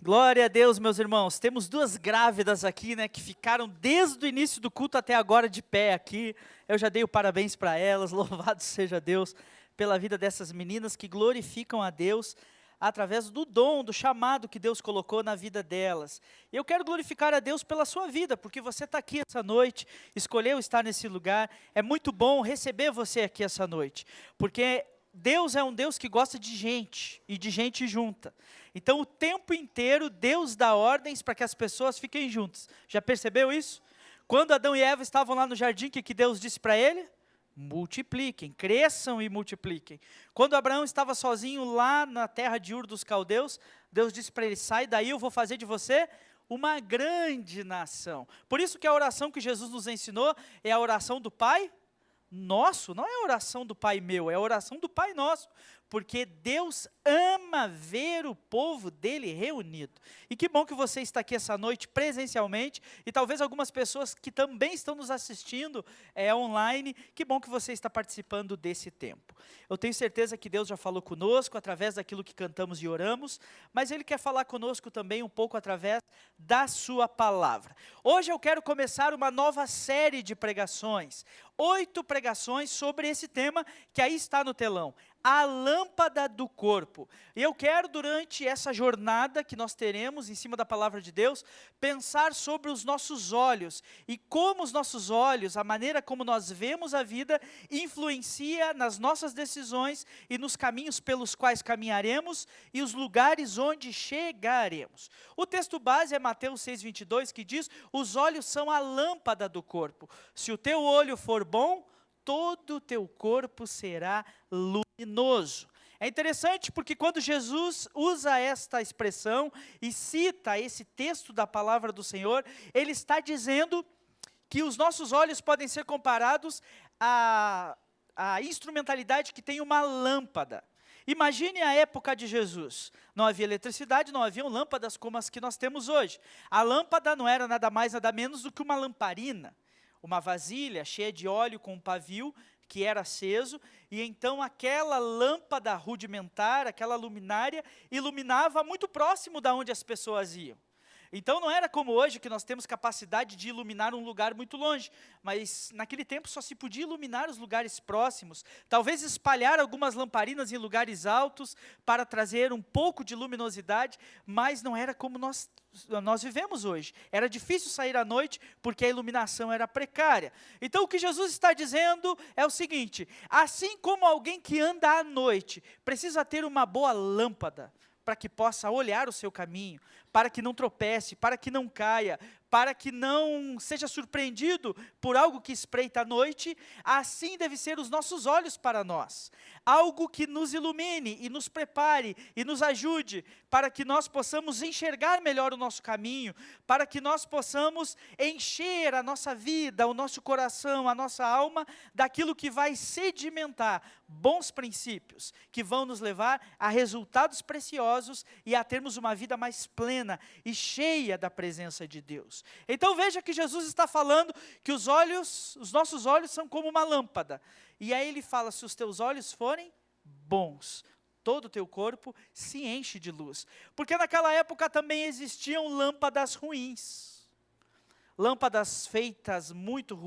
Glória a Deus, meus irmãos. Temos duas grávidas aqui, né, que ficaram desde o início do culto até agora de pé aqui. Eu já dei o parabéns para elas. Louvado seja Deus pela vida dessas meninas que glorificam a Deus através do dom, do chamado que Deus colocou na vida delas. E eu quero glorificar a Deus pela sua vida, porque você está aqui essa noite, escolheu estar nesse lugar. É muito bom receber você aqui essa noite, porque Deus é um Deus que gosta de gente e de gente junta. Então, o tempo inteiro, Deus dá ordens para que as pessoas fiquem juntas. Já percebeu isso? Quando Adão e Eva estavam lá no jardim, o que Deus disse para ele? Multipliquem, cresçam e multipliquem. Quando Abraão estava sozinho lá na terra de Ur dos Caldeus, Deus disse para ele, sai daí, eu vou fazer de você uma grande nação. Por isso que a oração que Jesus nos ensinou é a oração do Pai Nosso, não é a oração do Pai meu, é a oração do Pai Nosso, porque Deus ama ver o povo dele reunido. E que bom que você está aqui essa noite presencialmente, e talvez algumas pessoas que também estão nos assistindo online, que bom que você está participando desse tempo. Eu tenho certeza que Deus já falou conosco através daquilo que cantamos e oramos, mas Ele quer falar conosco também um pouco através da sua palavra. Hoje eu quero começar uma nova série de pregações, 8 pregações sobre esse tema que aí está no telão, a lâmpada do corpo. E eu quero, durante essa jornada que nós teremos em cima da palavra de Deus, pensar sobre os nossos olhos e como os nossos olhos, a maneira como nós vemos a vida, influencia nas nossas decisões e nos caminhos pelos quais caminharemos e os lugares onde chegaremos. O texto base é Mateus 6,22, que diz, os olhos são a lâmpada do corpo. Se o teu olho for bom, todo o teu corpo será luminoso. É interessante porque quando Jesus usa esta expressão e cita esse texto da palavra do Senhor, Ele está dizendo que os nossos olhos podem ser comparados à instrumentalidade que tem uma lâmpada. Imagine a época de Jesus. Não havia eletricidade, não haviam lâmpadas como as que nós temos hoje. A lâmpada não era nada mais, nada menos do que uma lamparina. Uma vasilha cheia de óleo com um pavio que era aceso, e então aquela lâmpada rudimentar, aquela luminária, iluminava muito próximo da onde as pessoas iam. Então não era como hoje que nós temos capacidade de iluminar um lugar muito longe, mas naquele tempo só se podia iluminar os lugares próximos, talvez espalhar algumas lamparinas em lugares altos para trazer um pouco de luminosidade, mas não era como nós vivemos hoje. Era difícil sair à noite porque a iluminação era precária. Então o que Jesus está dizendo é o seguinte, assim como alguém que anda à noite precisa ter uma boa lâmpada, para que possa olhar o seu caminho, para que não tropece, para que não caia, para que não seja surpreendido por algo que espreita à noite, assim deve ser os nossos olhos para nós. Algo que nos ilumine e nos prepare e nos ajude para que nós possamos enxergar melhor o nosso caminho, para que nós possamos encher a nossa vida, o nosso coração, a nossa alma, daquilo que vai sedimentar bons princípios, que vão nos levar a resultados preciosos e a termos uma vida mais plena e cheia da presença de Deus. Então veja que Jesus está falando que os nossos olhos são como uma lâmpada. E aí ele fala, se os teus olhos forem bons, todo o teu corpo se enche de luz. Porque naquela época também existiam lâmpadas ruins. Lâmpadas feitas muito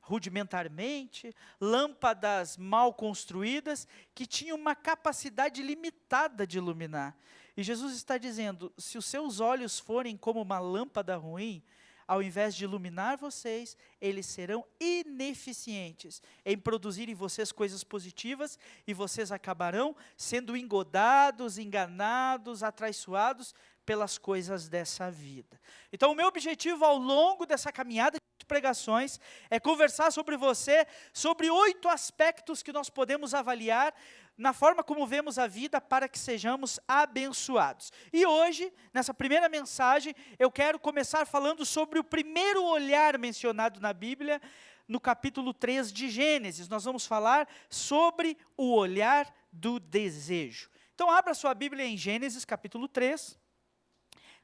rudimentarmente, lâmpadas mal construídas, que tinham uma capacidade limitada de iluminar. E Jesus está dizendo, se os seus olhos forem como uma lâmpada ruim, ao invés de iluminar vocês, eles serão ineficientes em produzir em vocês coisas positivas, e vocês acabarão sendo engodados, enganados, atraiçoados pelas coisas dessa vida. Então o meu objetivo ao longo dessa caminhada de pregações é conversar sobre você, sobre 8 aspectos que nós podemos avaliar na forma como vemos a vida para que sejamos abençoados. E hoje, nessa primeira mensagem, eu quero começar falando sobre o primeiro olhar mencionado na Bíblia, no capítulo 3 de Gênesis. Nós vamos falar sobre o olhar do desejo. Então abra sua Bíblia em Gênesis capítulo 3,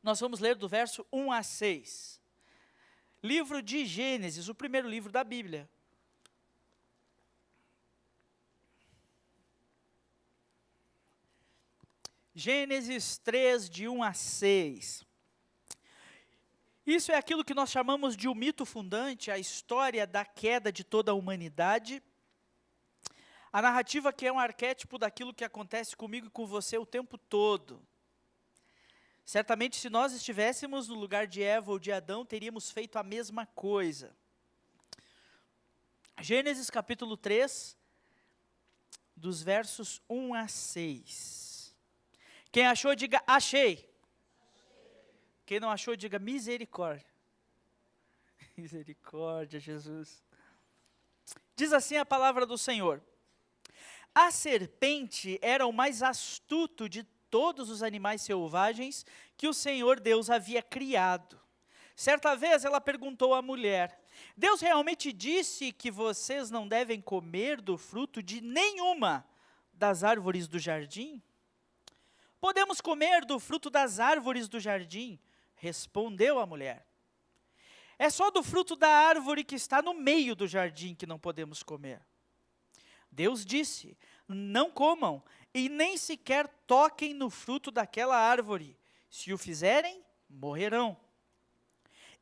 nós vamos ler do verso 1 a 6. Livro de Gênesis, o primeiro livro da Bíblia. Gênesis 3, de 1 a 6. Isso é aquilo que nós chamamos de o mito fundante, a história da queda de toda a humanidade. A narrativa que é um arquétipo daquilo que acontece comigo e com você o tempo todo. Certamente, se nós estivéssemos no lugar de Eva ou de Adão, teríamos feito a mesma coisa. Gênesis capítulo 3, dos versos 1 a 6. Quem achou, diga achei. Quem não achou, diga misericórdia. Misericórdia, Jesus. Diz assim a palavra do Senhor: a serpente era o mais astuto de todos os animais selvagens que o Senhor Deus havia criado. Certa vez ela perguntou à mulher: Deus realmente disse que vocês não devem comer do fruto de nenhuma das árvores do jardim? Podemos comer do fruto das árvores do jardim, respondeu a mulher. É só do fruto da árvore que está no meio do jardim que não podemos comer. Deus disse: não comam e nem sequer toquem no fruto daquela árvore. Se o fizerem, morrerão.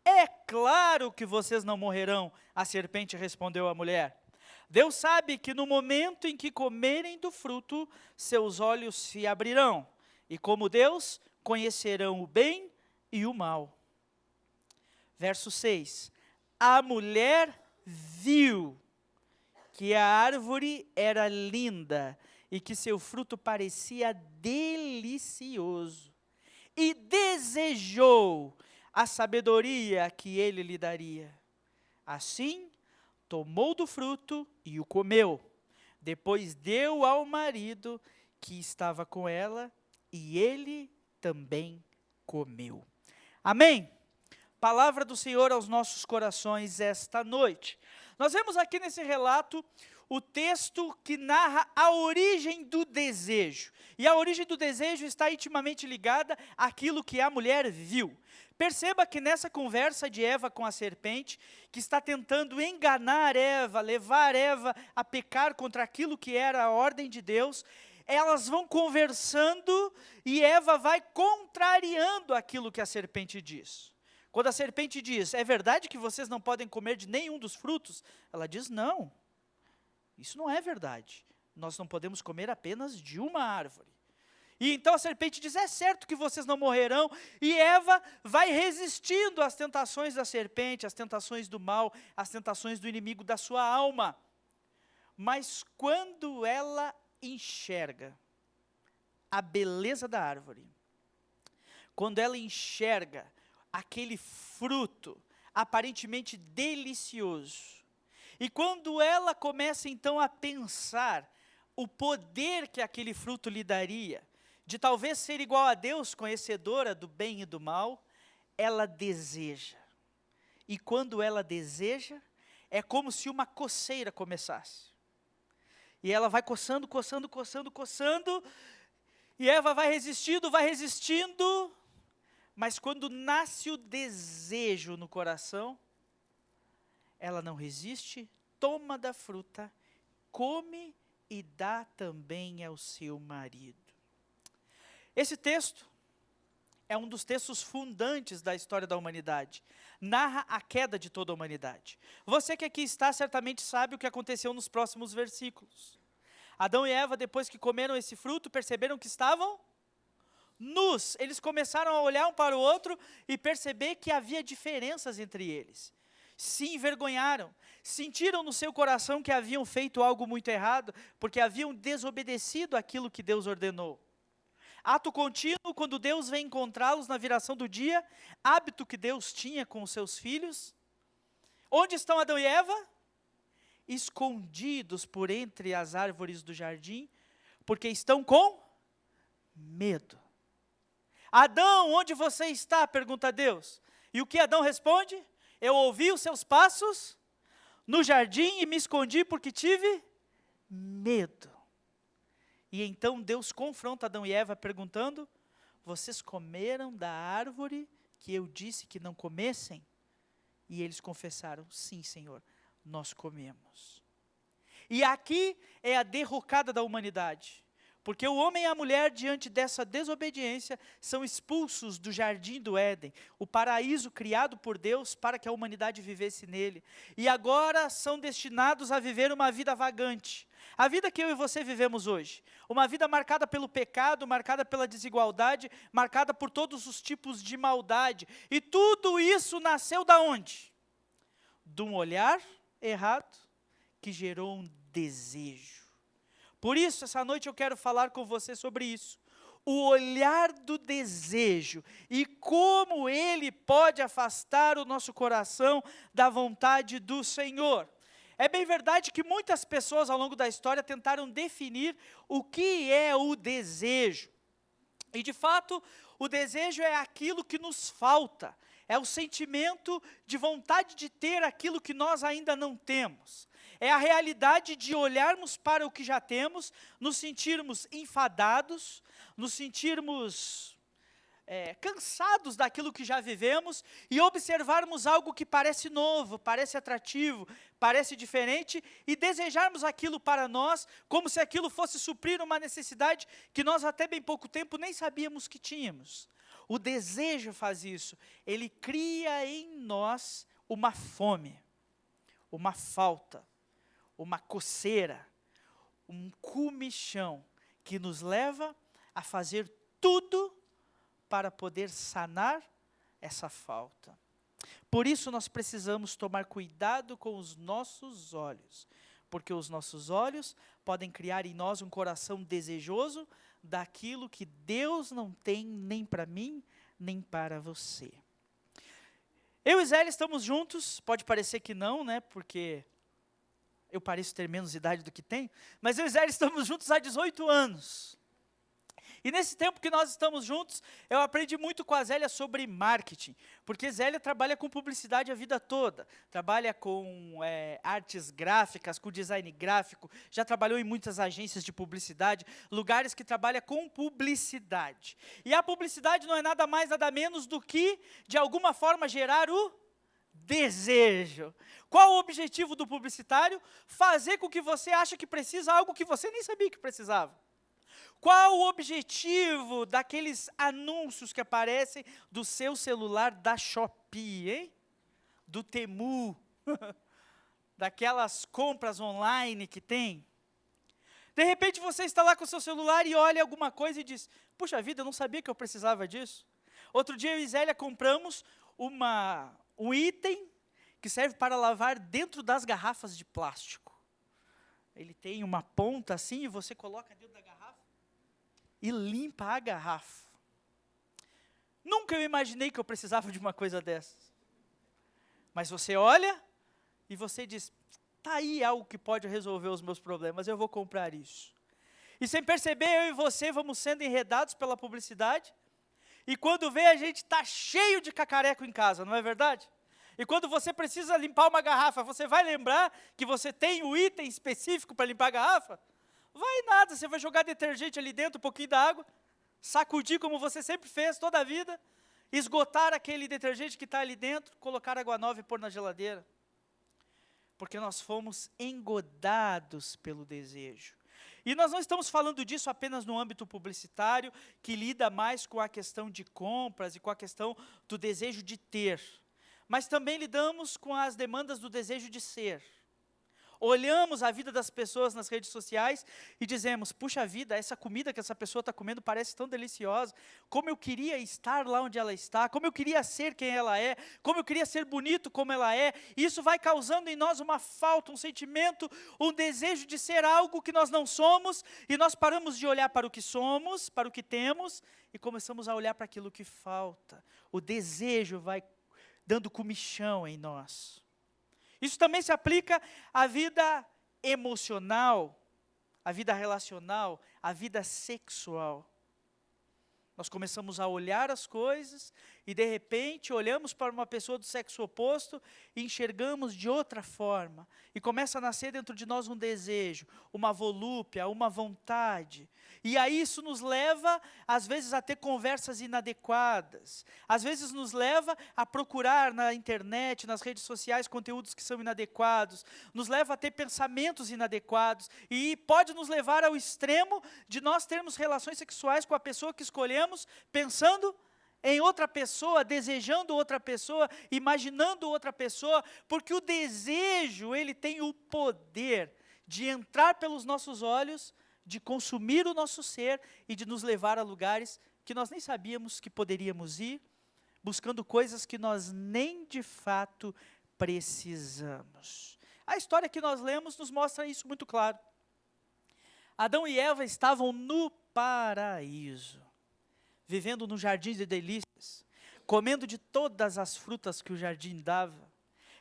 É claro que vocês não morrerão, a serpente respondeu à mulher. Deus sabe que no momento em que comerem do fruto, seus olhos se abrirão, e como Deus, conhecerão o bem e o mal. Verso 6. A mulher viu que a árvore era linda e que seu fruto parecia delicioso, e desejou a sabedoria que ele lhe daria. Assim, tomou do fruto e o comeu. Depois deu ao marido que estava com ela, e ele também comeu. Amém? Palavra do Senhor aos nossos corações esta noite. Nós vemos aqui nesse relato o texto que narra a origem do desejo. E a origem do desejo está intimamente ligada àquilo que a mulher viu. Perceba que nessa conversa de Eva com a serpente, que está tentando enganar Eva, levar Eva a pecar contra aquilo que era a ordem de Deus, elas vão conversando e Eva vai contrariando aquilo que a serpente diz. Quando a serpente diz: é verdade que vocês não podem comer de nenhum dos frutos? Ela diz: não, isso não é verdade. Nós não podemos comer apenas de uma árvore. E então a serpente diz: é certo que vocês não morrerão. E Eva vai resistindo às tentações da serpente, às tentações do mal, às tentações do inimigo da sua alma. Mas quando ela enxerga a beleza da árvore, quando ela enxerga aquele fruto aparentemente delicioso, e quando ela começa então a pensar o poder que aquele fruto lhe daria, de talvez ser igual a Deus, conhecedora do bem e do mal, ela deseja. E quando ela deseja, é como se uma coceira começasse. E ela vai coçando, coçando, coçando, coçando, e Eva vai resistindo, mas quando nasce o desejo no coração, ela não resiste, toma da fruta, come e dá também ao seu marido. Esse texto é um dos textos fundantes da história da humanidade. Narra a queda de toda a humanidade. Você que aqui está, certamente sabe o que aconteceu nos próximos versículos. Adão e Eva, depois que comeram esse fruto, perceberam que estavam nus. Eles começaram a olhar um para o outro e perceber que havia diferenças entre eles. Se envergonharam, sentiram no seu coração que haviam feito algo muito errado, porque haviam desobedecido aquilo que Deus ordenou. Ato contínuo, quando Deus vem encontrá-los na viração do dia, hábito que Deus tinha com os seus filhos. Onde estão Adão e Eva? Escondidos por entre as árvores do jardim, porque estão com medo. Adão, onde você está? Pergunta Deus. E o que Adão responde? Eu ouvi os seus passos no jardim e me escondi porque tive medo. E então Deus confronta Adão e Eva perguntando: vocês comeram da árvore que eu disse que não comessem? E eles confessaram: sim, Senhor, nós comemos. E aqui é a derrocada da humanidade. Porque o homem e a mulher, diante dessa desobediência, são expulsos do jardim do Éden, o paraíso criado por Deus para que a humanidade vivesse nele. E agora são destinados a viver uma vida vagante. A vida que eu e você vivemos hoje. Uma vida marcada pelo pecado, marcada pela desigualdade, marcada por todos os tipos de maldade. E tudo isso nasceu da onde? De um olhar errado que gerou um desejo. Por isso, essa noite eu quero falar com você sobre isso. O olhar do desejo e como ele pode afastar o nosso coração da vontade do Senhor. É bem verdade que muitas pessoas ao longo da história tentaram definir o que é o desejo. E de fato, o desejo é aquilo que nos falta. É o sentimento de vontade de ter aquilo que nós ainda não temos. É a realidade de olharmos para o que já temos, nos sentirmos enfadados, nos sentirmos cansados daquilo que já vivemos e observarmos algo que parece novo, parece atrativo, parece diferente e desejarmos aquilo para nós, como se aquilo fosse suprir uma necessidade que nós até bem pouco tempo nem sabíamos que tínhamos. O desejo faz isso, ele cria em nós uma fome, uma falta, uma coceira, um comichão que nos leva a fazer tudo para poder sanar essa falta. Por isso nós precisamos tomar cuidado com os nossos olhos, porque os nossos olhos podem criar em nós um coração desejoso daquilo que Deus não tem nem para mim, nem para você. Eu e Zélia estamos juntos, pode parecer que não, né, porque eu pareço ter menos idade do que tenho, mas eu e Zélia estamos juntos há 18 anos. E nesse tempo que nós estamos juntos, eu aprendi muito com a Zélia sobre marketing, porque Zélia trabalha com publicidade a vida toda, trabalha com artes gráficas, com design gráfico, já trabalhou em muitas agências de publicidade, lugares que trabalham com publicidade. E a publicidade não é nada mais, nada menos do que, de alguma forma, gerar o desejo. Qual o objetivo do publicitário? Fazer com que você ache que precisa algo que você nem sabia que precisava. Qual o objetivo daqueles anúncios que aparecem do seu celular da Shopee, hein? Do Temu, daquelas compras online que tem? De repente você está lá com o seu celular e olha alguma coisa e diz, puxa vida, eu não sabia que eu precisava disso. Outro dia eu e Zélia compramos um item que serve para lavar dentro das garrafas de plástico. Ele tem uma ponta assim e você coloca dentro da garrafa e limpa a garrafa. Nunca eu imaginei que eu precisava de uma coisa dessas. Mas você olha e você diz, tá aí algo que pode resolver os meus problemas, eu vou comprar isso. E sem perceber, eu e você vamos sendo enredados pela publicidade, e quando vê, a gente está cheio de cacareco em casa, não é verdade? E quando você precisa limpar uma garrafa, você vai lembrar que você tem o item específico para limpar a garrafa? Vai nada, você vai jogar detergente ali dentro, um pouquinho da água, sacudir como você sempre fez toda a vida, esgotar aquele detergente que está ali dentro, colocar água nova e pôr na geladeira. Porque nós fomos engodados pelo desejo. E nós não estamos falando disso apenas no âmbito publicitário, que lida mais com a questão de compras e com a questão do desejo de ter. Mas também lidamos com as demandas do desejo de ser. Olhamos a vida das pessoas nas redes sociais e dizemos, puxa vida, essa comida que essa pessoa está comendo parece tão deliciosa, como eu queria estar lá onde ela está, como eu queria ser quem ela é, como eu queria ser bonito como ela é, e isso vai causando em nós uma falta, um sentimento, um desejo de ser algo que nós não somos, e nós paramos de olhar para o que somos, para o que temos, e começamos a olhar para aquilo que falta. O desejo vai dando comichão em nós. Isso também se aplica à vida emocional, à vida relacional, à vida sexual. Nós começamos a olhar as coisas e, de repente, olhamos para uma pessoa do sexo oposto e enxergamos de outra forma. E começa a nascer dentro de nós um desejo, uma volúpia, uma vontade. E aí isso nos leva, às vezes, a ter conversas inadequadas. Às vezes nos leva a procurar na internet, nas redes sociais, conteúdos que são inadequados. Nos leva a ter pensamentos inadequados. E pode nos levar ao extremo de nós termos relações sexuais com a pessoa que escolhemos, pensando em outra pessoa, desejando outra pessoa, imaginando outra pessoa, porque o desejo, ele tem o poder de entrar pelos nossos olhos, de consumir o nosso ser e de nos levar a lugares que nós nem sabíamos que poderíamos ir, buscando coisas que nós nem de fato precisamos. A história que nós lemos nos mostra isso muito claro. Adão e Eva estavam no paraíso, vivendo no jardim de delícias, comendo de todas as frutas que o jardim dava,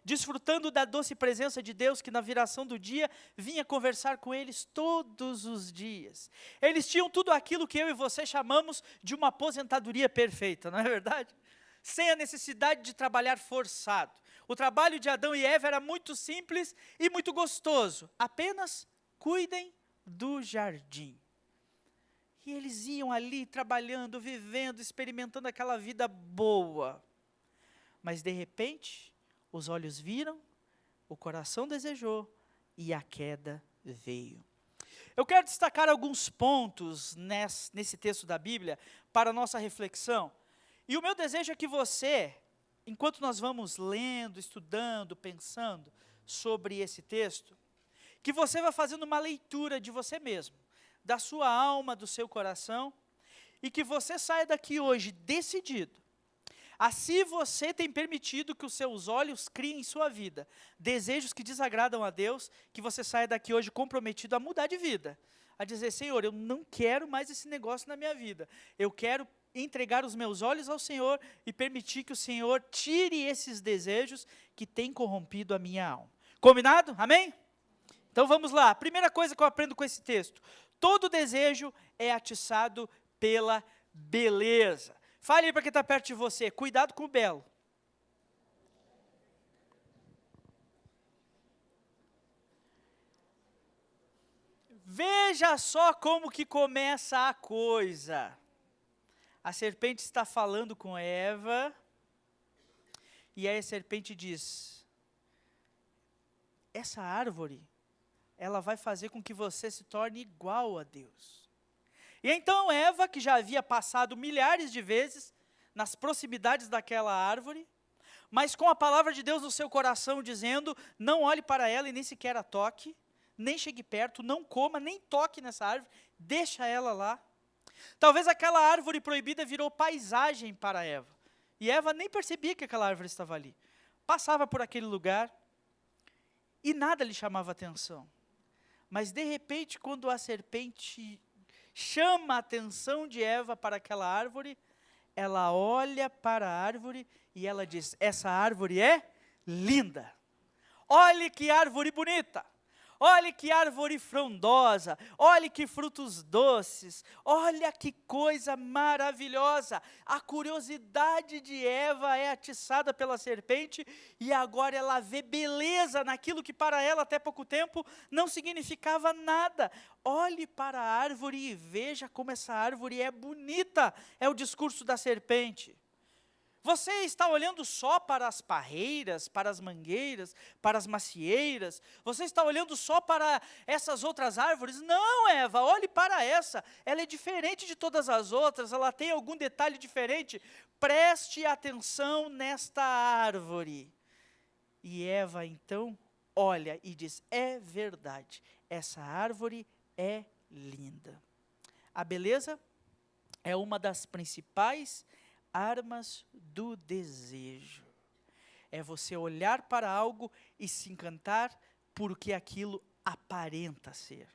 desfrutando da doce presença de Deus que na viração do dia vinha conversar com eles todos os dias. Eles tinham tudo aquilo que eu e você chamamos de uma aposentadoria perfeita, não é verdade? Sem a necessidade de trabalhar forçado. O trabalho de Adão e Eva era muito simples e muito gostoso. Apenas cuidem do jardim. E eles iam ali trabalhando, vivendo, experimentando aquela vida boa. Mas de repente, os olhos viram, o coração desejou e a queda veio. Eu quero destacar alguns pontos nesse texto da Bíblia para a nossa reflexão. E o meu desejo é que você, enquanto nós vamos lendo, estudando, pensando sobre esse texto, que você vá fazendo uma leitura de você mesmo, da sua alma, do seu coração, e que você saia daqui hoje decidido. Assim você tem permitido que os seus olhos criem em sua vida desejos que desagradam a Deus, que você saia daqui hoje comprometido a mudar de vida, a dizer: Senhor, eu não quero mais esse negócio na minha vida, eu quero entregar os meus olhos ao Senhor e permitir que o Senhor tire esses desejos que têm corrompido a minha alma. Combinado? Amém? Então vamos lá, a primeira coisa que eu aprendo com esse texto: todo desejo é atiçado pela beleza. Fale aí para quem está perto de você, cuidado com o belo. Veja só como que começa a coisa. A serpente está falando com Eva, e aí a serpente diz: essa árvore, ela vai fazer com que você se torne igual a Deus. E então Eva, que já havia passado milhares de vezes nas proximidades daquela árvore, mas com a palavra de Deus no seu coração dizendo: não olhe para ela e nem sequer a toque, nem chegue perto, não coma, nem toque nessa árvore, deixa ela lá. Talvez aquela árvore proibida virou paisagem para Eva, e Eva nem percebia que aquela árvore estava ali. Passava por aquele lugar e nada lhe chamava atenção. Mas de repente, quando a serpente chama a atenção de Eva para aquela árvore, ela olha para a árvore e ela diz: essa árvore é linda. Olhe que árvore bonita. Olhe que árvore frondosa, olhe que frutos doces, olha que coisa maravilhosa. A curiosidade de Eva é atiçada pela serpente e agora ela vê beleza naquilo que para ela até pouco tempo não significava nada. Olhe para a árvore e veja como essa árvore é bonita, é o discurso da serpente. Você está olhando só para as parreiras, para as mangueiras, para as macieiras? Você está olhando só para essas outras árvores? Não, Eva, olhe para essa. Ela é diferente de todas as outras, ela tem algum detalhe diferente. Preste atenção nesta árvore. E Eva, então, olha e diz: é verdade, essa árvore é linda. A beleza é uma das principais armas do desejo. É você olhar para algo e se encantar por que aquilo aparenta ser.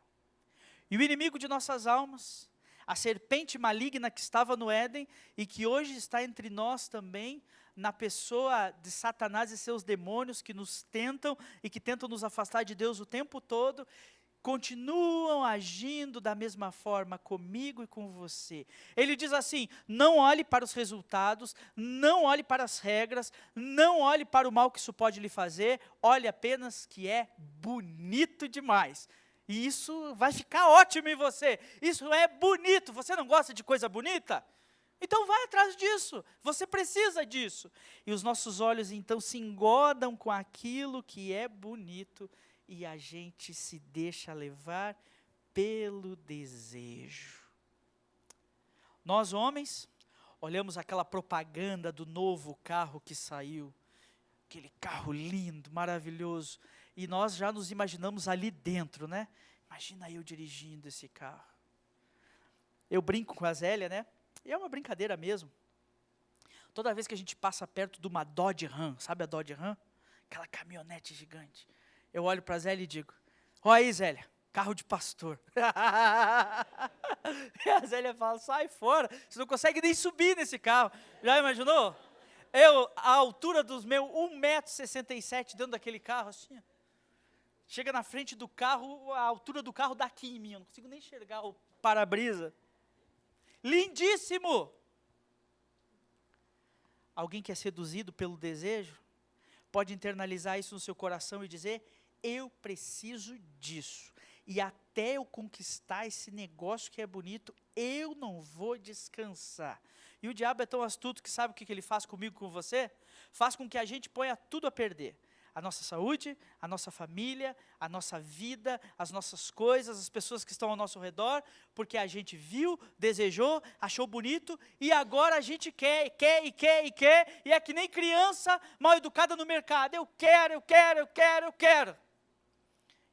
E o inimigo de nossas almas, a serpente maligna que estava no Éden e que hoje está entre nós também, na pessoa de Satanás e seus demônios que nos tentam e que tentam nos afastar de Deus o tempo todo, continuam agindo da mesma forma comigo e com você. Ele diz assim: não olhe para os resultados, não olhe para as regras, não olhe para o mal que isso pode lhe fazer, olhe apenas que é bonito demais. E isso vai ficar ótimo em você. Isso é bonito. Você não gosta de coisa bonita? Então vai atrás disso. Você precisa disso. E os nossos olhos então se engodam com aquilo que é bonito e a gente se deixa levar pelo desejo. Nós, homens, olhamos aquela propaganda do novo carro que saiu, aquele carro lindo, maravilhoso, e nós já nos imaginamos ali dentro, né? Imagina eu dirigindo esse carro. Eu brinco com a Zélia, né? E é uma brincadeira mesmo. Toda vez que a gente passa perto de uma Dodge Ram, sabe a Dodge Ram? Aquela caminhonete gigante. Eu olho para a Zélia e digo: ó aí, Zélia, carro de pastor. E a Zélia fala: sai fora, você não consegue nem subir nesse carro. Já imaginou? A altura dos meus 1,67 m dentro daquele carro, assim, ó. Chega na frente do carro, a altura do carro dá aqui em mim, eu não consigo nem enxergar o para-brisa. Lindíssimo! Alguém que é seduzido pelo desejo, pode internalizar isso no seu coração e dizer: eu preciso disso. E até eu conquistar esse negócio que é bonito, eu não vou descansar. E o diabo é tão astuto que sabe o que ele faz comigo, com você? Faz com que a gente ponha tudo a perder. A nossa saúde, a nossa família, a nossa vida, as nossas coisas, as pessoas que estão ao nosso redor, porque a gente viu, desejou, achou bonito, e agora a gente quer, e é que nem criança mal educada no mercado. Eu quero.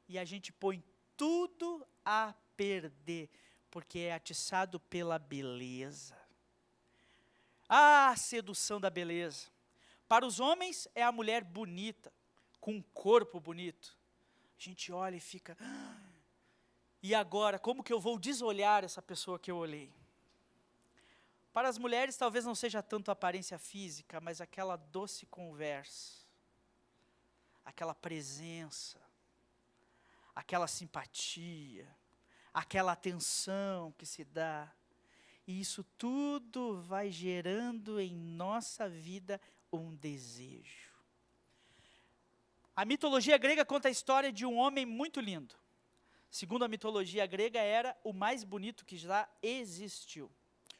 E a gente põe tudo a perder, porque é atiçado pela beleza. A sedução da beleza. Para os homens é a mulher bonita, com um corpo bonito. A gente olha e fica: e agora, como que eu vou desolhar essa pessoa que eu olhei? Para as mulheres talvez não seja tanto a aparência física, mas aquela doce conversa, aquela presença, aquela simpatia, aquela atenção que se dá. E isso tudo vai gerando em nossa vida um desejo. A mitologia grega conta a história de um homem muito lindo. Segundo a mitologia grega, era o mais bonito que já existiu.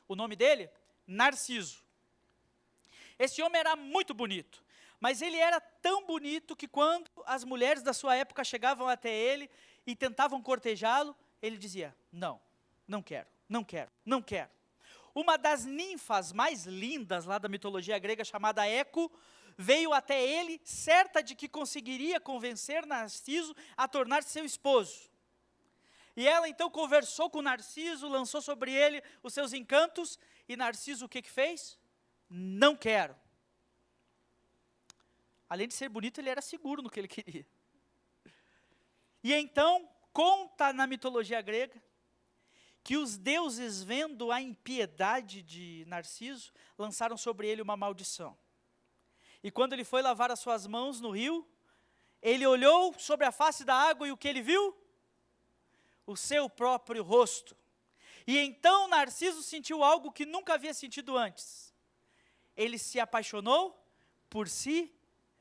O nome dele? Narciso. Esse homem era muito bonito, mas ele era tão bonito que quando as mulheres da sua época chegavam até ele e tentavam cortejá-lo, ele dizia: não, não quero. Uma das ninfas mais lindas lá da mitologia grega, chamada Eco, veio até ele, certa de que conseguiria convencer Narciso a tornar-se seu esposo. E ela então conversou com Narciso, lançou sobre ele os seus encantos, e Narciso o que fez? Não quero. Além de ser bonito, ele era seguro no que ele queria. E então, conta na mitologia grega, que os deuses, vendo a impiedade de Narciso, lançaram sobre ele uma maldição. E quando ele foi lavar as suas mãos no rio, ele olhou sobre a face da água e o que ele viu? O seu próprio rosto. E então Narciso sentiu algo que nunca havia sentido antes. Ele se apaixonou por si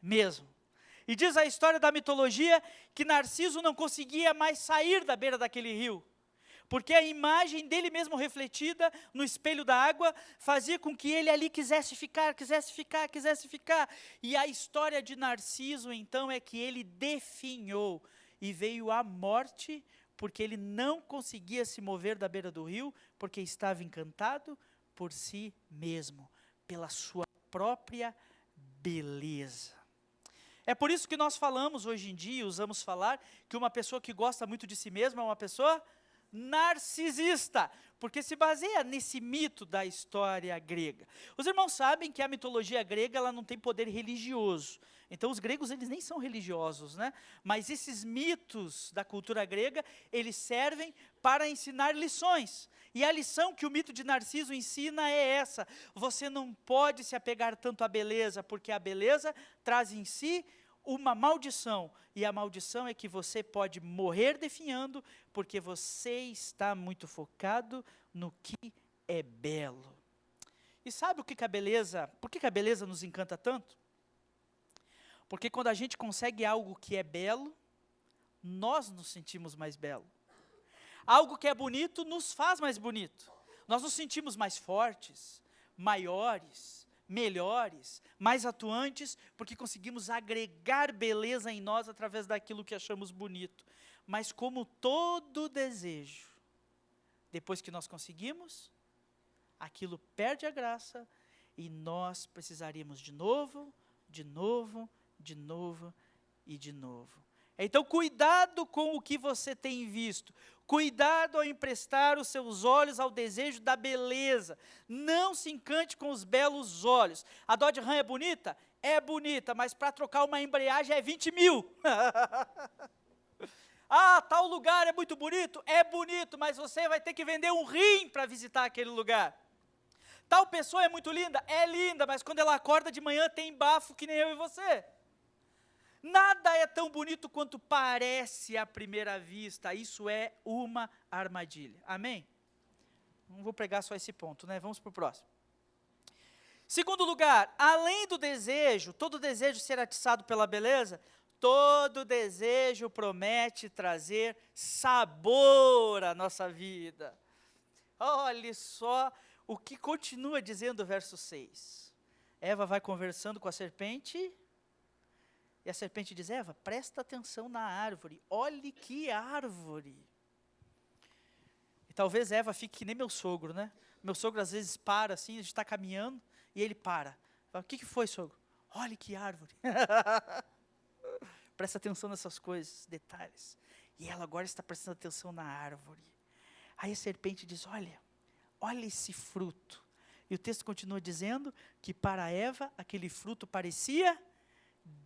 mesmo. E diz a história da mitologia que Narciso não conseguia mais sair da beira daquele rio, porque a imagem dele mesmo refletida no espelho da água fazia com que ele ali quisesse ficar. E a história de Narciso, então, é que ele definhou e veio a morte, porque ele não conseguia se mover da beira do rio, porque estava encantado por si mesmo, pela sua própria beleza. É por isso que nós falamos hoje em dia, usamos falar, que uma pessoa que gosta muito de si mesma é uma pessoa narcisista, porque se baseia nesse mito da história grega. Os irmãos sabem que a mitologia grega, ela não tem poder religioso. Então os gregos, eles nem são religiosos, né? Mas esses mitos da cultura grega, eles servem para ensinar lições. E a lição que o mito de Narciso ensina é essa: você não pode se apegar tanto à beleza, porque a beleza traz em si uma maldição. E a maldição é que você pode morrer definhando, porque você está muito focado no que é belo. E sabe o que que a beleza, por que que a beleza nos encanta tanto? Porque quando a gente consegue algo que é belo, nós nos sentimos mais belo. Algo que é bonito nos faz mais bonito. Nós nos sentimos mais fortes, maiores, melhores, mais atuantes, porque conseguimos agregar beleza em nós através daquilo que achamos bonito. Mas como todo desejo, depois que nós conseguimos, aquilo perde a graça e nós precisaríamos de novo, de novo, de novo e de novo. Então, cuidado com o que você tem visto. Cuidado ao emprestar os seus olhos ao desejo da beleza. Não se encante com os belos olhos. A Dodge Ram é bonita? É bonita, mas para trocar uma embreagem é 20 mil. Ah, tal lugar é muito bonito? É bonito, mas você vai ter que vender um rim para visitar aquele lugar. Tal pessoa é muito linda? É linda, mas quando ela acorda de manhã tem bafo que nem eu e você. Nada é tão bonito quanto parece à primeira vista. Isso é uma armadilha. Amém? Não vou pregar só esse ponto, né? Vamos para o próximo. Segundo lugar, além do desejo, todo desejo ser atiçado pela beleza, todo desejo promete trazer sabor à nossa vida. Olha só o que continua dizendo o verso 6. Eva vai conversando com a serpente. E a serpente diz, Eva, presta atenção na árvore, olhe que árvore. E talvez Eva fique que nem meu sogro, né? Meu sogro às vezes para assim, a gente está caminhando, e ele para. Fala, o que foi, sogro? Olhe que árvore. Presta atenção nessas coisas, detalhes. E ela agora está prestando atenção na árvore. Aí a serpente diz, olha esse fruto. E o texto continua dizendo que para Eva, aquele fruto parecia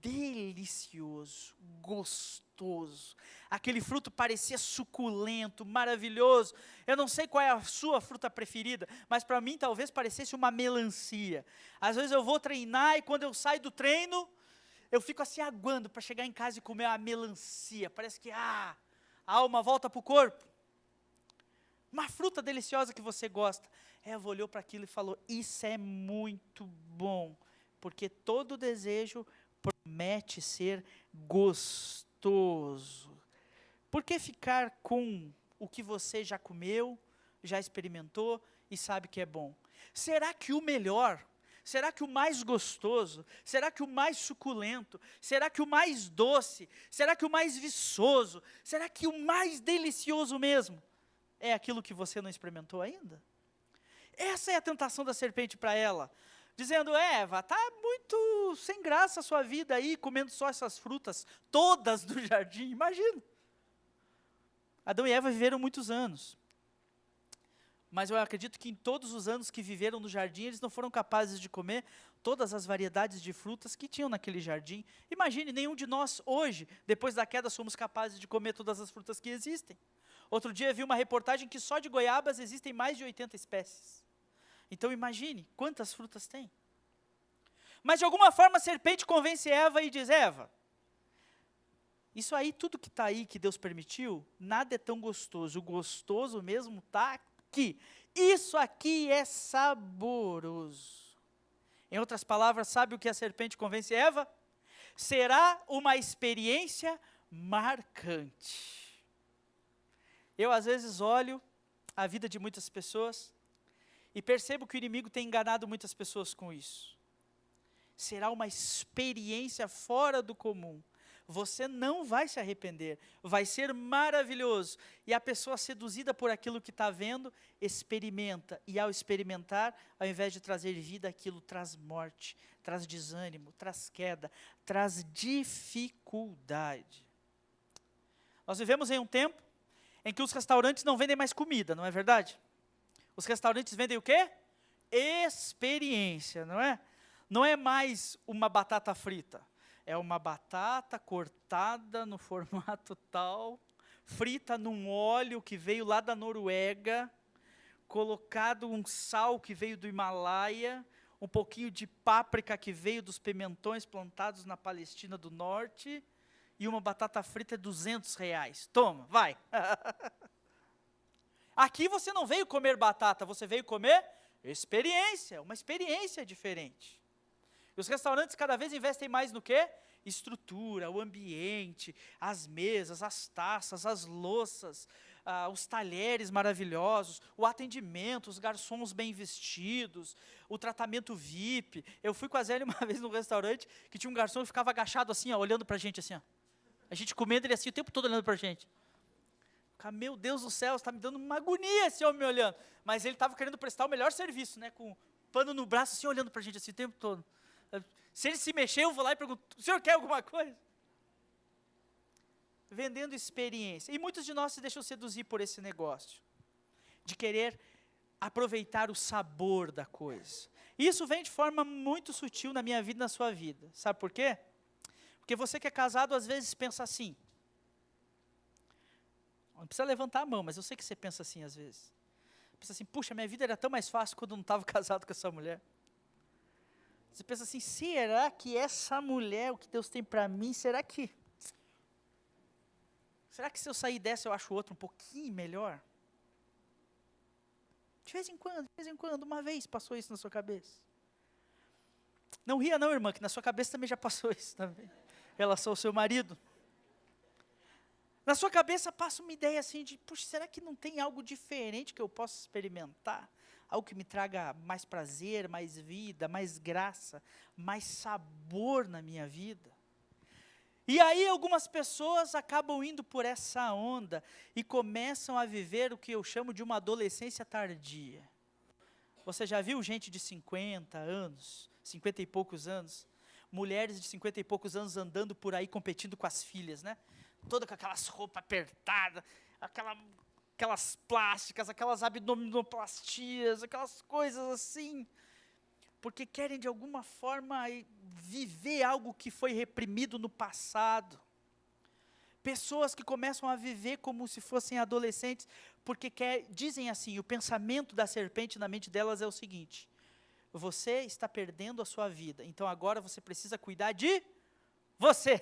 delicioso, gostoso. Aquele fruto parecia suculento, maravilhoso. Eu não sei qual é a sua fruta preferida, mas para mim talvez parecesse uma melancia. Às vezes eu vou treinar e quando eu saio do treino, eu fico assim aguando para chegar em casa e comer uma melancia. Parece que a alma volta para o corpo. Uma fruta deliciosa que você gosta. Eva olhou para aquilo e falou, isso é muito bom, porque todo desejo promete ser gostoso. Por que ficar com o que você já comeu, já experimentou e sabe que é bom? Será que o melhor, será que o mais gostoso, será que o mais suculento, será que o mais doce, será que o mais viçoso, será que o mais delicioso mesmo é aquilo que você não experimentou ainda? Essa é a tentação da serpente para ela. Dizendo, Eva, está muito sem graça a sua vida aí, comendo só essas frutas, todas do jardim, imagina. Adão e Eva viveram muitos anos. Mas eu acredito que em todos os anos que viveram no jardim, eles não foram capazes de comer todas as variedades de frutas que tinham naquele jardim. Imagine, nenhum de nós hoje, depois da queda, somos capazes de comer todas as frutas que existem. Outro dia eu vi uma reportagem que só de goiabas existem mais de 80 espécies. Então imagine, quantas frutas tem? Mas de alguma forma a serpente convence Eva e diz, Eva, isso aí, tudo que está aí, que Deus permitiu, nada é tão gostoso. O gostoso mesmo está aqui. Isso aqui é saboroso. Em outras palavras, sabe o que a serpente convence Eva? Será uma experiência marcante. Eu às vezes olho a vida de muitas pessoas e percebo que o inimigo tem enganado muitas pessoas com isso. Será uma experiência fora do comum. Você não vai se arrepender. Vai ser maravilhoso. E a pessoa seduzida por aquilo que está vendo, experimenta. E ao experimentar, ao invés de trazer vida, aquilo traz morte, traz desânimo, traz queda, traz dificuldade. Nós vivemos em um tempo em que os restaurantes não vendem mais comida, não é verdade? Os restaurantes vendem o quê? Experiência, não é? Não é mais uma batata frita. É uma batata cortada no formato tal, frita num óleo que veio lá da Noruega, colocado um sal que veio do Himalaia, um pouquinho de páprica que veio dos pimentões plantados na Palestina do Norte, e uma batata frita é R$ 200. Toma, vai. Aqui você não veio comer batata, você veio comer experiência, uma experiência diferente. E os restaurantes cada vez investem mais no quê? Estrutura, o ambiente, as mesas, as taças, as louças, os talheres maravilhosos, o atendimento, os garçons bem vestidos, o tratamento VIP. Eu fui com a Zélia uma vez num restaurante que tinha um garçom que ficava agachado assim, ó, olhando pra gente assim, ó. A gente comendo, ele assim o tempo todo olhando pra gente. Meu Deus do céu, está me dando uma agonia esse homem me olhando. Mas ele estava querendo prestar o melhor serviço, né? Com pano no braço, assim, olhando pra gente assim o tempo todo. Se ele se mexer, eu vou lá e pergunto, o senhor quer alguma coisa? Vendendo experiência. E muitos de nós se deixam seduzir por esse negócio, de querer aproveitar o sabor da coisa. E isso vem de forma muito sutil na minha vida e na sua vida. Sabe por quê? Porque você que é casado, às vezes pensa assim. Não precisa levantar a mão, mas eu sei que você pensa assim às vezes. Pensa assim, puxa, minha vida era tão mais fácil quando eu não estava casado com essa mulher. Você pensa assim, será que essa mulher, o que Deus tem para mim, será que se eu sair dessa eu acho outra um pouquinho melhor? De vez em quando, uma vez passou isso na sua cabeça. Não ria não, irmã, que na sua cabeça também já passou isso também, em relação ao seu marido. Na sua cabeça passa uma ideia assim de, puxa, será que não tem algo diferente que eu possa experimentar? Algo que me traga mais prazer, mais vida, mais graça, mais sabor na minha vida. E aí algumas pessoas acabam indo por essa onda e começam a viver o que eu chamo de uma adolescência tardia. Você já viu gente de 50 anos, 50 e poucos anos, mulheres de 50 e poucos anos andando por aí competindo com as filhas, né? Toda com aquelas roupas apertadas, aquelas plásticas, aquelas abdominoplastias, aquelas coisas assim, porque querem de alguma forma viver algo que foi reprimido no passado. Pessoas que começam a viver como se fossem adolescentes, porque dizem assim, o pensamento da serpente na mente delas é o seguinte: você está perdendo a sua vida, então agora você precisa cuidar de você.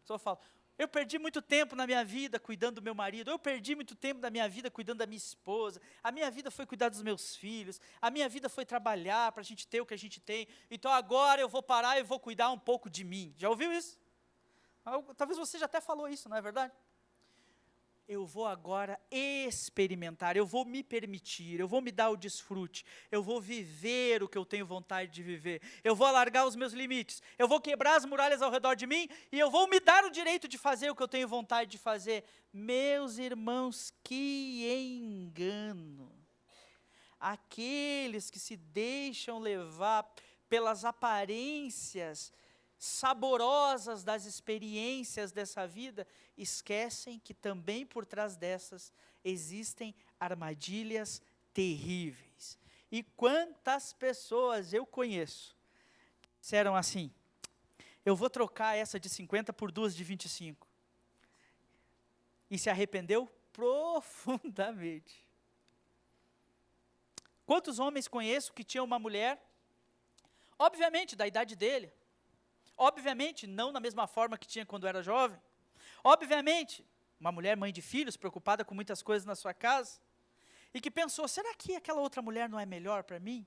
Só falo, eu perdi muito tempo na minha vida cuidando do meu marido, eu perdi muito tempo na minha vida cuidando da minha esposa, a minha vida foi cuidar dos meus filhos, a minha vida foi trabalhar para a gente ter o que a gente tem, então agora eu vou parar e vou cuidar um pouco de mim. Já ouviu isso? Talvez você já até falou isso, não é verdade? Eu vou agora experimentar, eu vou me permitir, eu vou me dar o desfrute, eu vou viver o que eu tenho vontade de viver, eu vou alargar os meus limites, eu vou quebrar as muralhas ao redor de mim e eu vou me dar o direito de fazer o que eu tenho vontade de fazer. Meus irmãos, que engano! Aqueles que se deixam levar pelas aparências saborosas das experiências dessa vida, esquecem que também por trás dessas existem armadilhas terríveis. E quantas pessoas eu conheço que disseram assim, eu vou trocar essa de 50 por duas de 25. E se arrependeu profundamente. Quantos homens conheço que tinham uma mulher, obviamente da idade dele, obviamente, não na mesma forma que tinha quando era jovem. Obviamente, uma mulher mãe de filhos, preocupada com muitas coisas na sua casa, e que pensou, será que aquela outra mulher não é melhor para mim?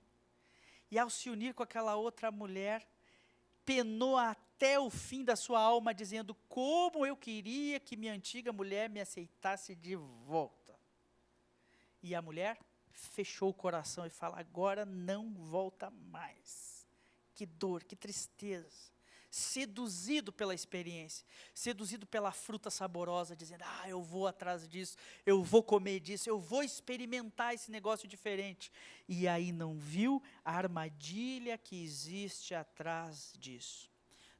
E ao se unir com aquela outra mulher, penou até o fim da sua alma, dizendo, como eu queria que minha antiga mulher me aceitasse de volta. E a mulher fechou o coração e fala, agora não volta mais. Que dor, que tristeza. Seduzido pela experiência, seduzido pela fruta saborosa, dizendo, eu vou atrás disso, eu vou comer disso, eu vou experimentar esse negócio diferente. E aí não viu a armadilha que existe atrás disso.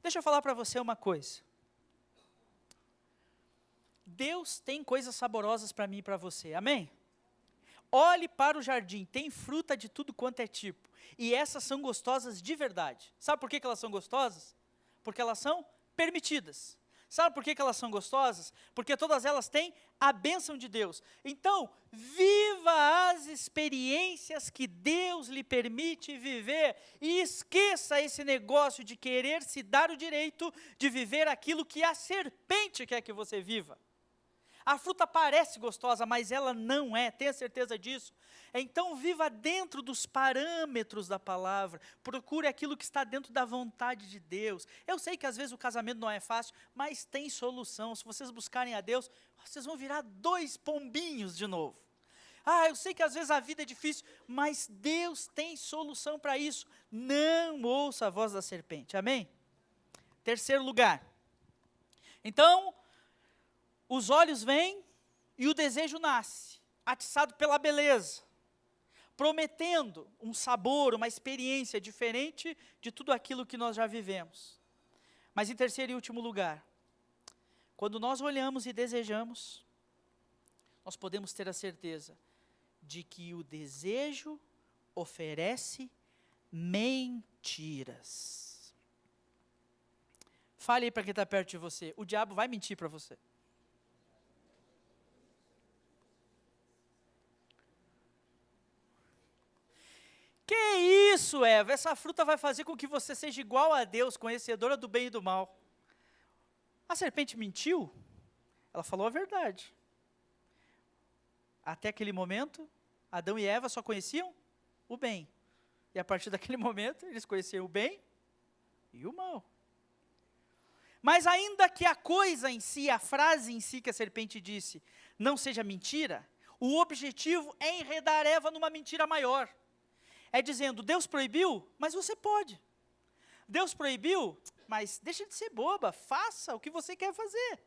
Deixa eu falar para você uma coisa. Deus tem coisas saborosas para mim e para você, amém? Olhe para o jardim, tem fruta de tudo quanto é tipo, e essas são gostosas de verdade. Sabe por que elas são gostosas? Porque elas são permitidas. Sabe por que elas são gostosas? Porque todas elas têm a bênção de Deus. Então, viva as experiências que Deus lhe permite viver e esqueça esse negócio de querer se dar o direito de viver aquilo que a serpente quer que você viva. A fruta parece gostosa, mas ela não é, tenha certeza disso. Então viva dentro dos parâmetros da palavra, procure aquilo que está dentro da vontade de Deus. Eu sei que às vezes o casamento não é fácil, mas tem solução. Se vocês buscarem a Deus, vocês vão virar 2 pombinhos de novo. Eu sei que às vezes a vida é difícil, mas Deus tem solução para isso. Não ouça a voz da serpente, amém? Terceiro lugar. Então, os olhos vêm e o desejo nasce, atiçado pela beleza, prometendo um sabor, uma experiência diferente de tudo aquilo que nós já vivemos. Mas em terceiro e último lugar, quando nós olhamos e desejamos, nós podemos ter a certeza de que o desejo oferece mentiras. Fale aí para quem está perto de você, o diabo vai mentir para você. Que isso, Eva? Essa fruta vai fazer com que você seja igual a Deus, conhecedora do bem e do mal. A serpente mentiu? Ela falou a verdade. Até aquele momento, Adão e Eva só conheciam o bem. E a partir daquele momento, eles conheciam o bem e o mal. Mas ainda que a coisa em si, a frase em si que a serpente disse, não seja mentira, o objetivo é enredar Eva numa mentira maior. É dizendo, Deus proibiu, mas você pode. Deus proibiu, mas deixa de ser boba, faça o que você quer fazer.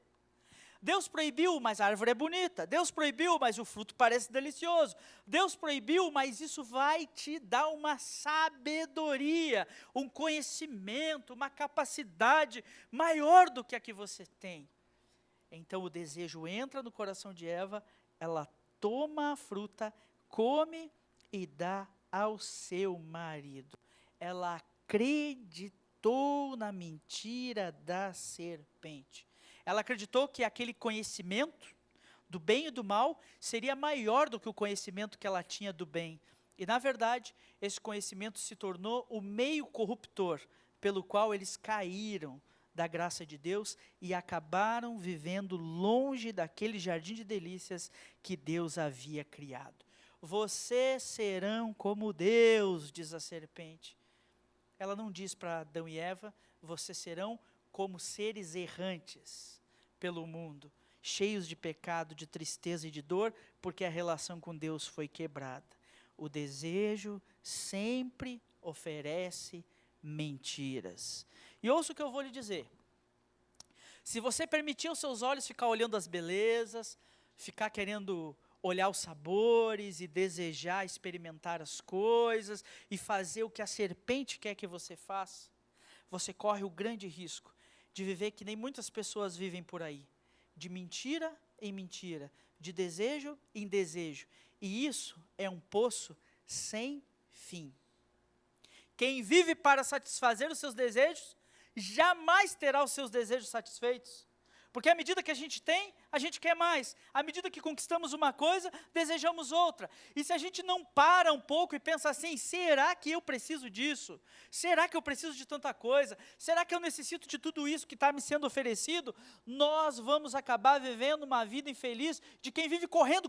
Deus proibiu, mas a árvore é bonita. Deus proibiu, mas o fruto parece delicioso. Deus proibiu, mas isso vai te dar uma sabedoria, um conhecimento, uma capacidade maior do que a que você tem. Então o desejo entra no coração de Eva, ela toma a fruta, come e dá ao seu marido. Ela acreditou na mentira da serpente. Ela acreditou que aquele conhecimento do bem e do mal seria maior do que o conhecimento que ela tinha do bem. E na verdade, esse conhecimento se tornou o meio corruptor pelo qual eles caíram da graça de Deus e acabaram vivendo longe daquele jardim de delícias que Deus havia criado. Vocês serão como Deus, diz a serpente. Ela não diz para Adão e Eva, vocês serão como seres errantes pelo mundo, cheios de pecado, de tristeza e de dor, porque a relação com Deus foi quebrada. O desejo sempre oferece mentiras. E ouça o que eu vou lhe dizer. Se você permitir aos seus olhos ficar olhando as belezas, ficar querendo olhar os sabores e desejar experimentar as coisas e fazer o que a serpente quer que você faça, você corre o grande risco de viver que nem muitas pessoas vivem por aí, de mentira em mentira, de desejo em desejo, e isso é um poço sem fim. Quem vive para satisfazer os seus desejos, jamais terá os seus desejos satisfeitos. Porque à medida que a gente tem, a gente quer mais. À medida que conquistamos uma coisa, desejamos outra. E se a gente não para um pouco e pensa assim, será que eu preciso disso? Será que eu preciso de tanta coisa? Será que eu necessito de tudo isso que está me sendo oferecido? Nós vamos acabar vivendo uma vida infeliz de quem vive correndo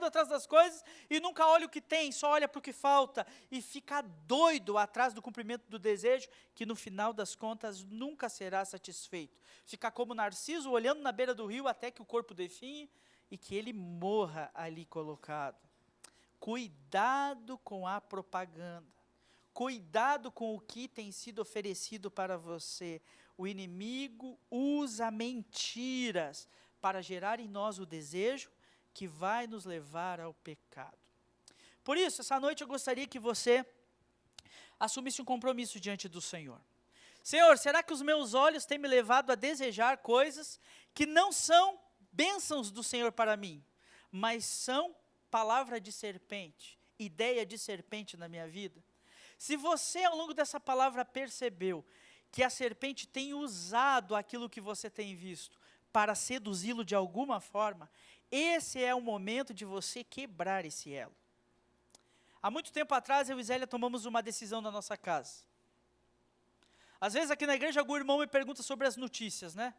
atrás das coisas e nunca olha o que tem, só olha para o que falta e fica doido atrás do cumprimento do desejo, que no final das contas nunca será satisfeito. Ficar como Narciso olhando na beira do rio até que o corpo definhe e que ele morra ali colocado. Cuidado com a propaganda. Cuidado com o que tem sido oferecido para você. O inimigo usa mentiras para gerar em nós o desejo que vai nos levar ao pecado. Por isso, essa noite eu gostaria que você assumisse um compromisso diante do Senhor. Senhor, será que os meus olhos têm me levado a desejar coisas que não são bênçãos do Senhor para mim, mas são palavra de serpente, ideia de serpente na minha vida? Se você ao longo dessa palavra percebeu que a serpente tem usado aquilo que você tem visto para seduzi-lo de alguma forma, esse é o momento de você quebrar esse elo. Há muito tempo atrás, eu e Zélia tomamos uma decisão na nossa casa. Às vezes aqui na igreja algum irmão me pergunta sobre as notícias, né?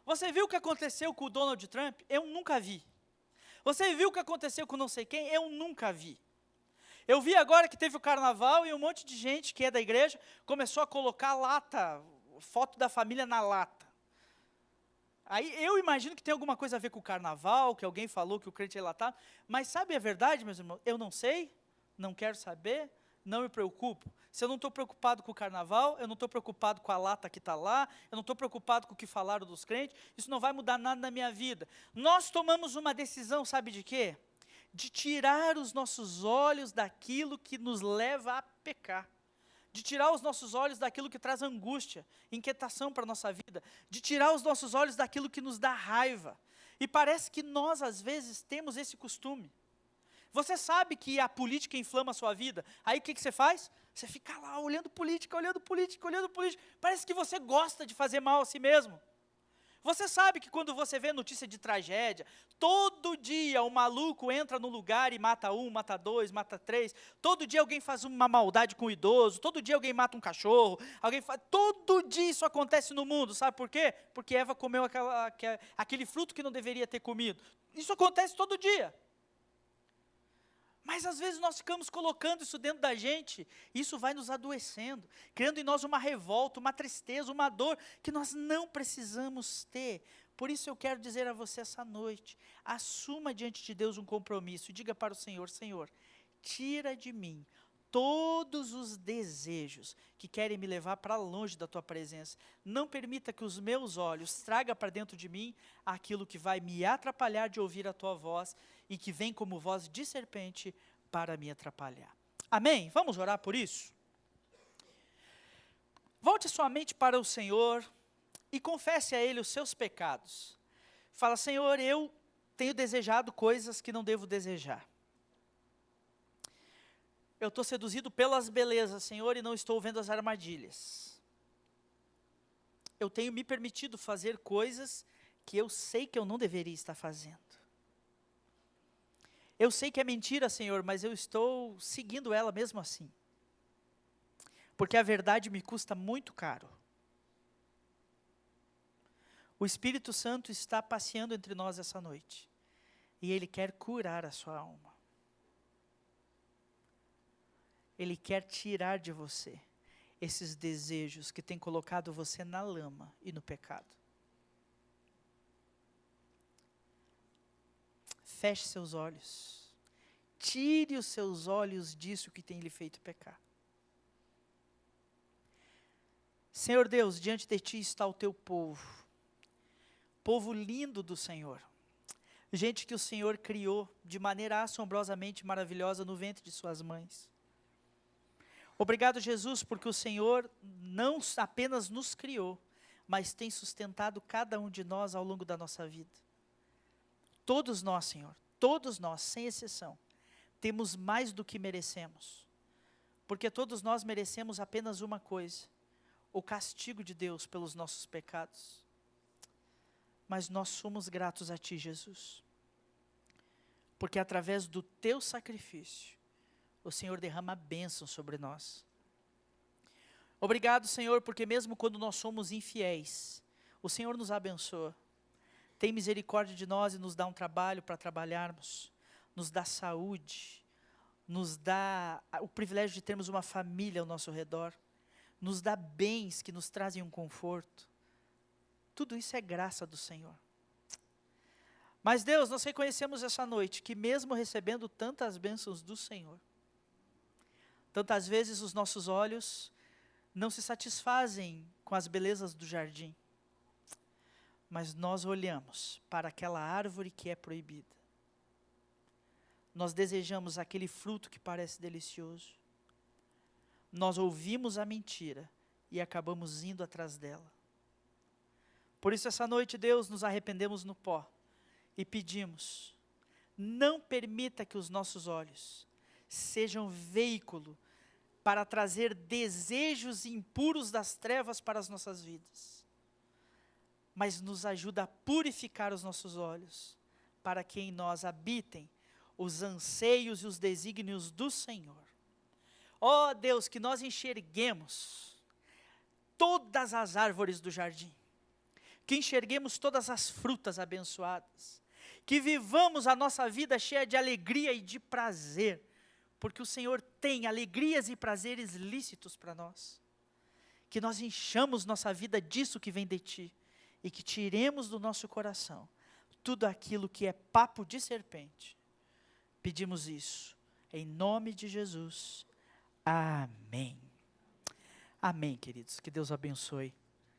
Você viu o que aconteceu com o Donald Trump? Eu nunca vi. Você viu o que aconteceu com não sei quem? Eu nunca vi. Eu vi agora que teve o carnaval e um monte de gente que é da igreja começou a colocar lata, foto da família na lata. Aí eu imagino que tem alguma coisa a ver com o carnaval, que alguém falou que o crente é latado, mas sabe a verdade, meus irmãos? Eu não sei, não quero saber, não me preocupo. Se eu não estou preocupado com o carnaval, eu não estou preocupado com a lata que está lá, eu não estou preocupado com o que falaram dos crentes, isso não vai mudar nada na minha vida. Nós tomamos uma decisão, sabe de quê? De tirar os nossos olhos daquilo que nos leva a pecar. De tirar os nossos olhos daquilo que traz angústia, inquietação para a nossa vida. De tirar os nossos olhos daquilo que nos dá raiva. E parece que nós, às vezes, temos esse costume. Você sabe que a política inflama a sua vida. Aí o que você faz? Você fica lá olhando política, olhando política, olhando política. Parece que você gosta de fazer mal a si mesmo. Você sabe que quando você vê notícia de tragédia, todo dia o maluco entra no lugar e mata um, mata dois, mata três. Todo dia alguém faz uma maldade com o idoso. Todo dia alguém mata um cachorro. Todo dia isso acontece no mundo. Sabe por quê? Porque Eva comeu aquele fruto que não deveria ter comido. Isso acontece todo dia. Mas às vezes nós ficamos colocando isso dentro da gente, e isso vai nos adoecendo, criando em nós uma revolta, uma tristeza, uma dor, que nós não precisamos ter. Por isso eu quero dizer a você essa noite, assuma diante de Deus um compromisso, e diga para o Senhor, Senhor, tira de mim todos os desejos que querem me levar para longe da Tua presença. Não permita que os meus olhos tragam para dentro de mim aquilo que vai me atrapalhar de ouvir a Tua voz, e que vem como voz de serpente para me atrapalhar. Amém? Vamos orar por isso? Volte sua mente para o Senhor e confesse a Ele os seus pecados. Fala, Senhor, eu tenho desejado coisas que não devo desejar. Eu estou seduzido pelas belezas, Senhor, e não estou vendo as armadilhas. Eu tenho me permitido fazer coisas que eu sei que eu não deveria estar fazendo. Eu sei que é mentira, Senhor, mas eu estou seguindo ela mesmo assim. Porque a verdade me custa muito caro. O Espírito Santo está passeando entre nós essa noite. E Ele quer curar a sua alma. Ele quer tirar de você esses desejos que têm colocado você na lama e no pecado. Feche seus olhos. Tire os seus olhos disso que tem lhe feito pecar. Senhor Deus, diante de Ti está o Teu povo. Povo lindo do Senhor. Gente que o Senhor criou de maneira assombrosamente maravilhosa no ventre de suas mães. Obrigado, Jesus, porque o Senhor não apenas nos criou, mas tem sustentado cada um de nós ao longo da nossa vida. Todos nós, Senhor, todos nós, sem exceção, temos mais do que merecemos. Porque todos nós merecemos apenas uma coisa: o castigo de Deus pelos nossos pecados. Mas nós somos gratos a Ti, Jesus. Porque através do Teu sacrifício, o Senhor derrama bênção sobre nós. Obrigado, Senhor, porque mesmo quando nós somos infiéis, o Senhor nos abençoa. Tem misericórdia de nós e nos dá um trabalho para trabalharmos, nos dá saúde, nos dá o privilégio de termos uma família ao nosso redor, nos dá bens que nos trazem um conforto. Tudo isso é graça do Senhor. Mas Deus, nós reconhecemos essa noite que mesmo recebendo tantas bênçãos do Senhor, tantas vezes os nossos olhos não se satisfazem com as belezas do jardim, mas nós olhamos para aquela árvore que é proibida. Nós desejamos aquele fruto que parece delicioso. Nós ouvimos a mentira e acabamos indo atrás dela. Por isso essa noite, Deus, nos arrependemos no pó e pedimos, não permita que os nossos olhos sejam veículo para trazer desejos impuros das trevas para as nossas vidas, mas nos ajuda a purificar os nossos olhos, para que em nós habitem os anseios e os desígnios do Senhor. Ó Deus, que nós enxerguemos todas as árvores do jardim, que enxerguemos todas as frutas abençoadas, que vivamos a nossa vida cheia de alegria e de prazer, porque o Senhor tem alegrias e prazeres lícitos para nós. Que nós enchamos nossa vida disso que vem de Ti, e que tiremos do nosso coração tudo aquilo que é papo de serpente. Pedimos isso, em nome de Jesus. Amém. Amém, queridos. Que Deus abençoe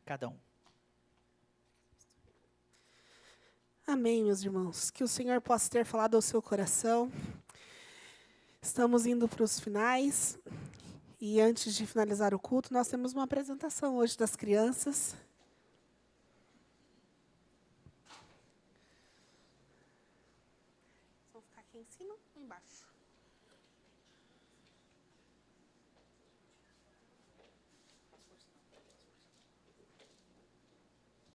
cada um. Amém, meus irmãos. Que o Senhor possa ter falado ao seu coração. Estamos indo para os finais. E antes de finalizar o culto, nós temos uma apresentação hoje das crianças. Vão ficar aqui em cima ou embaixo?